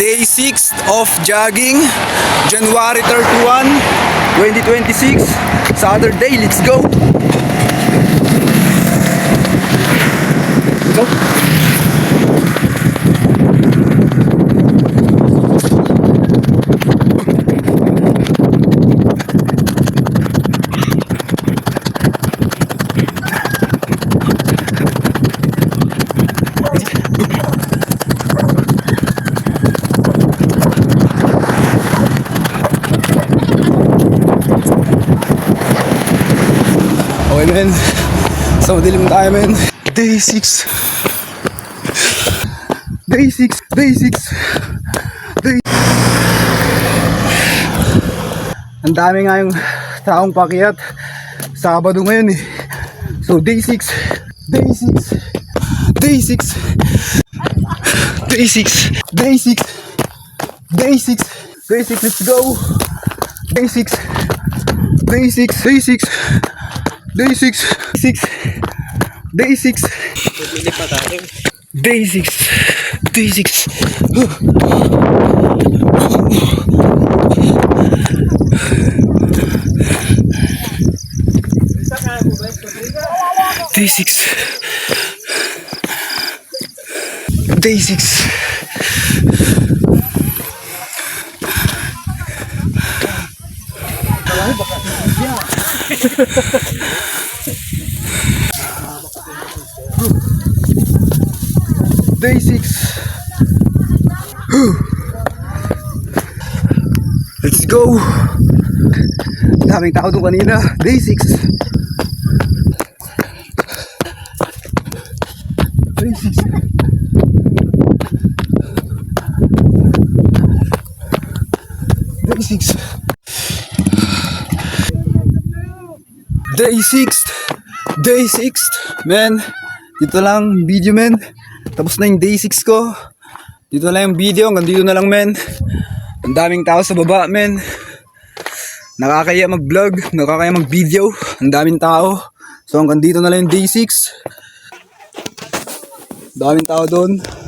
Day 6 of jogging, January 31, 2026, Saturday. Let's go! Go! Okay men, so madilim tayo men. Day 6. Ang dami nga yung taong pakyat. Sabado ngayon eh. So day 6. Let's go. Day 6. Day 6. Let's go. Daming tao doon kanina. Day 6. Day 6. Man, dito lang video men. Tapos na yung day 6 ko. Dito na lang yung video. Hanggang dito na lang men. Ang daming tao sa baba men. Nakakaya mag vlog, nakakaya mag video. Ang daming tao. So hanggang dito na lang yung day 6. Daming tao doon.